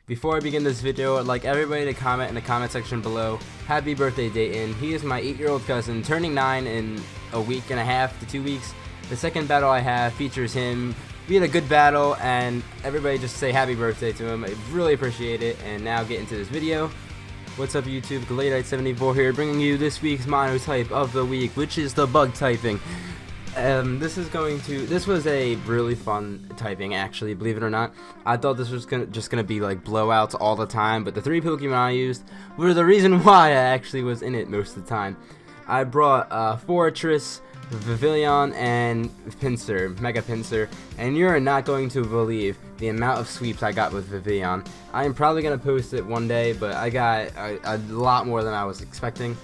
Before I begin this video, I'd like everybody to comment in the comment section below, happy birthday Dayton. He is my 8-year-old cousin, turning 9 in a week and a half to 2 weeks. The second battle I have features him. We had a good battle, and everybody just say happy birthday to him. I really appreciate it. And now get into this video. What's up YouTube, Galadite74 here, bringing you this week's monotype of the week, which is the bug typing. This was a really fun typing, actually, believe it or not. I thought this was just gonna be like blowouts all the time, but the 3 Pokemon I used were the reason why I actually was in it most of the time. I brought Fortress, Vivillon, and Pinsir, Mega Pinsir, and you're not going to believe the amount of sweeps I got with Vivillon. I am probably gonna post it one day, but I got a lot more than I was expecting.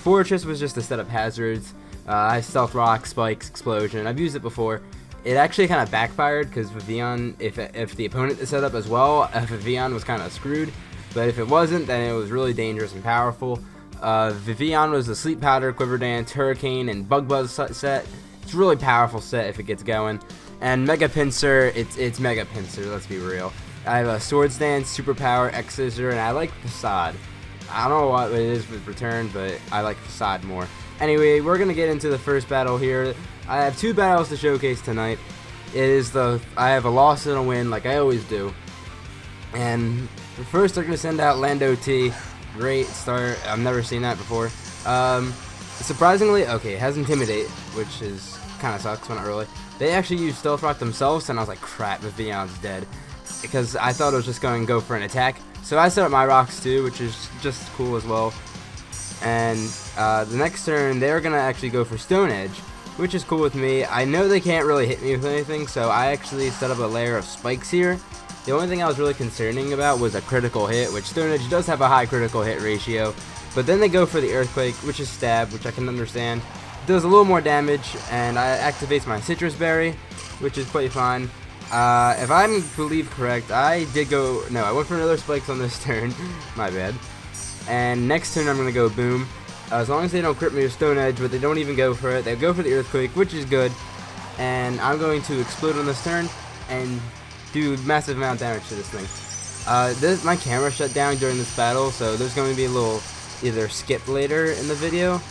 Fortress was just to set up hazards. I Stealth Rock, Spikes, Explosion. I've used it before. It actually kind of backfired because Vivillon, if the opponent is set up as well, Vivillon was kind of screwed. But if it wasn't, then it was really dangerous and powerful. Vivillon was the Sleep Powder, Quiver Dance, Hurricane, and Bug Buzz set. It's a really powerful set if it gets going. And Mega Pinsir, it's Mega Pinsir, let's be real. I have a Swords Dance, Superpower, X-Scissor, and I like Facade. I don't know what it is with Return, but I like Facade more. Anyway, we're going to get into the first battle here. I have 2 battles to showcase tonight. I have a loss and a win, like I always do. And first they're going to send out Lando T. Great start. I've never seen that before. Surprisingly, okay, it has Intimidate, which is kind of sucks, but not really. They actually used Stealth Rock themselves, and I was like, crap, Vivillon's dead. Because I thought it was just going to go for an attack. So I set up my rocks too, which is just cool as well. And the next turn, they're going to actually go for Stone Edge, which is cool with me. I know they can't really hit me with anything, so I actually set up a layer of spikes here. The only thing I was really concerning about was a critical hit, which Stone Edge does have a high critical hit ratio. But then they go for the Earthquake, which is Stab, which I can understand. Does a little more damage, and I activates my Citrus Berry, which is pretty fine. If I believe correct, I went for another Spikes on this turn. My bad. And next turn I'm going to go Boom. As long as they don't crit me with Stone Edge, but they don't even go for it. They go for the Earthquake, which is good. And I'm going to Explode on this turn and do massive amount of damage to this thing. My camera shut down during this battle, so there's going to be a little either skip later in the video.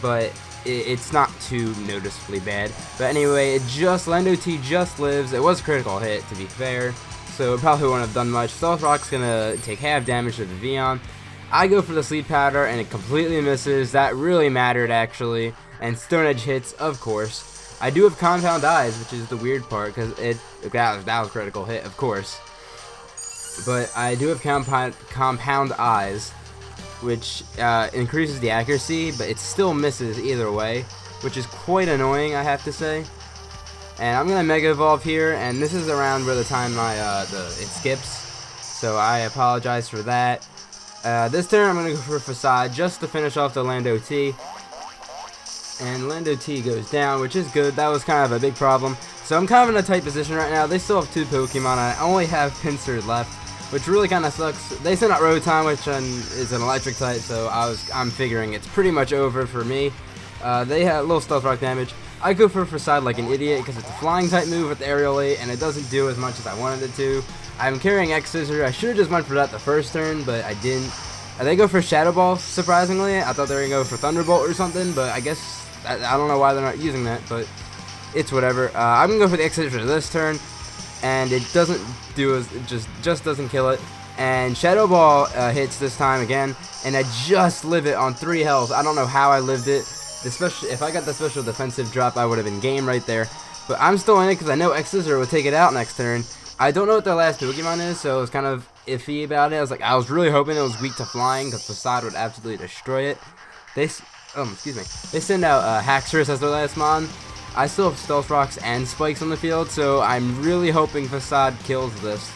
But it's not too noticeably bad. But anyway, Lando T just lives. It was a critical hit, to be fair. So it probably wouldn't have done much. Stealth Rock's going to take half damage to the Vivillon. I go for the Sleep Powder, and it completely misses. That really mattered, actually. And Stone Edge hits, of course. I do have Compound Eyes, which is the weird part, because that was a critical hit, of course. But I do have Compound Eyes, which increases the accuracy, but it still misses either way, which is quite annoying, I have to say. And I'm going to Mega Evolve here, and this is around where the time it skips. So I apologize for that. This turn I'm going to go for Facade just to finish off the Lando T. And Lando T goes down, which is good. That was kind of a big problem. So I'm kind of in a tight position right now. They still have 2 Pokemon. I only have Pinsir left, which really kind of sucks. They sent out Rotom, which is an electric type, so I'm figuring it's pretty much over for me. They had a little Stealth Rock damage. I go for Facade like an idiot because it's a flying type move with the Aerial 8, and it doesn't do as much as I wanted it to. I'm carrying X-Scissor. I should have just went for that the first turn, but I didn't. They go for Shadow Ball, surprisingly. I thought they were going to go for Thunderbolt or something, but I guess, I don't know why they're not using that, but it's whatever. I'm going to go for the X-Scissor this turn, and it doesn't do it just doesn't kill it. And Shadow Ball hits this time again, and I just live it on 3 health. I don't know how I lived it. If I got the special defensive drop, I would have been game right there. But I'm still in it because I know X-Scissor would take it out next turn. I don't know what their last Pokemon is, so I was kind of iffy about it. I was really hoping it was weak to flying because Facade would absolutely destroy it. They send out Haxorus as their last mon. I still have Stealth Rocks and Spikes on the field, so I'm really hoping Facade kills this.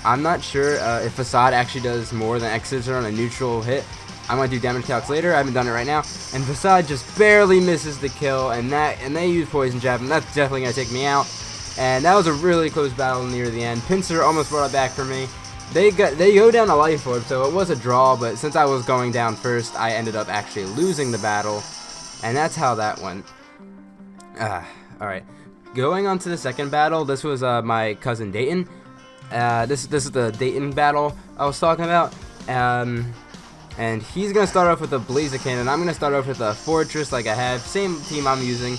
I'm not sure if Facade actually does more than X-Scissor on a neutral hit. I might do damage calcs later. I haven't done it right now. And Facade just barely misses the kill, and they use Poison Jab, and that's definitely going to take me out. And that was a really close battle near the end. Pinsir almost brought it back for me. They go down a Life Orb, so it was a draw, but since I was going down first, I ended up actually losing the battle. And that's how that went. Alright. Going on to the second battle, this was my cousin Dayton. This is the Dayton battle I was talking about. And he's gonna start off with a Blaziken, and I'm gonna start off with a Fortress like I have. Same team I'm using.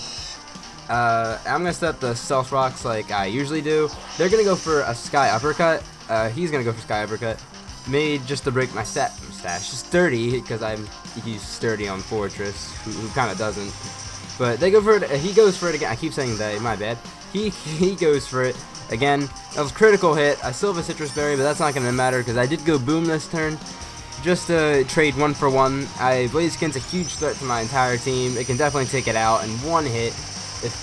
I'm gonna set the Stealth Rocks like I usually do. They're gonna go for a Sky Uppercut. He's gonna go for Sky Uppercut. Made just to break my stash. Sturdy, because I use Sturdy on Fortress, who kind of doesn't. But they go for it. He goes for it again. I keep saying they. My bad. He goes for it again. That was a critical hit. I still have a Citrus Berry, but that's not gonna matter because I did go Boom this turn. Just to trade 1 for 1. Blaziken's a huge threat to my entire team. It can definitely take it out in one hit.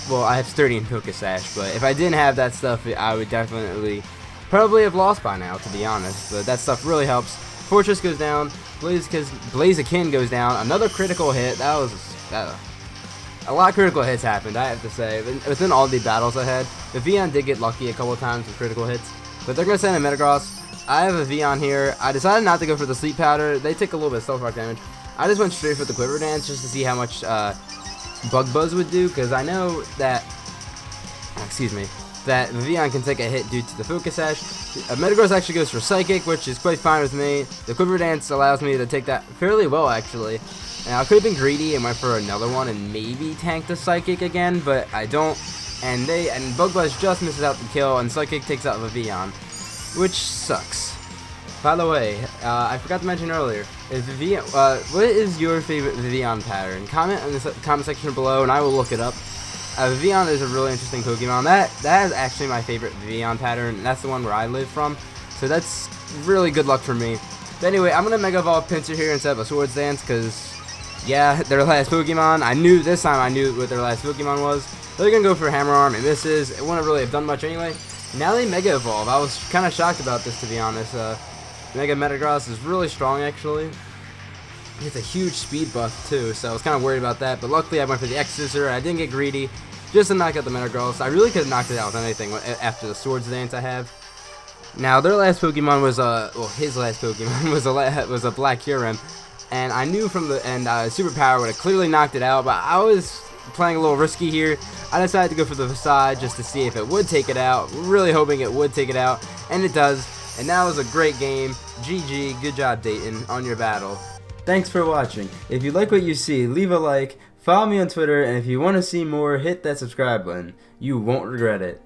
Well, I have Sturdy and Poké Sash, but if I didn't have that stuff, I would definitely probably have lost by now, to be honest. But that stuff really helps. Fortress goes down. Blaziken goes down. Another critical hit. That was a lot of critical hits happened, I have to say. Within all the battles I had, the Vion did get lucky a couple times with critical hits, but they're gonna send a Metagross. I have a Vion here. I decided not to go for the Sleep Powder. They take a little bit of Stealth Rock damage. I just went straight for the Quiver Dance just to see how much Bug Buzz would do, because I know that, that Vion can take a hit due to the Focus Sash. Metagross actually goes for Psychic, which is quite fine with me. The Quiver Dance allows me to take that fairly well, actually. Now, I could have been greedy and went for another one and maybe tanked the Psychic again, but I don't. And Bug Buzz just misses out the kill, and Psychic takes out the Vion, which sucks. By the way, I forgot to mention earlier, what is your favorite Vion pattern? Comment in the comment section below, and I will look it up. Vion is a really interesting Pokemon. That is actually my favorite Vion pattern, and that's the one where I live from. So that's really good luck for me. But anyway, I'm gonna Mega Evolve Pinsir here instead of a Swords Dance, because yeah, their last Pokemon. I knew what their last Pokemon was. They're gonna go for Hammer Arm, and this is. It wouldn't really have done much anyway. Now they Mega Evolve. I was kind of shocked about this, to be honest. Mega Metagross is really strong, actually. It's a huge speed buff, too, so I was kind of worried about that. But luckily, I went for the X-Scissor, and I didn't get greedy. Just to knock out the Metagross. I really could have knocked it out with anything after the Swords Dance I have. Now, their last Pokemon was, his last Pokemon was a Black Kyurem. And I knew from the, Superpower would have clearly knocked it out, but I was playing a little risky here. I decided to go for the Facade just to see if it would take it out, really hoping it would take it out, and it does. And that was a great game. GG, good job Dayton, on your battle. Thanks for watching. If you like what you see, leave a like, follow me on Twitter, and if you want to see more, hit that subscribe button. You won't regret it.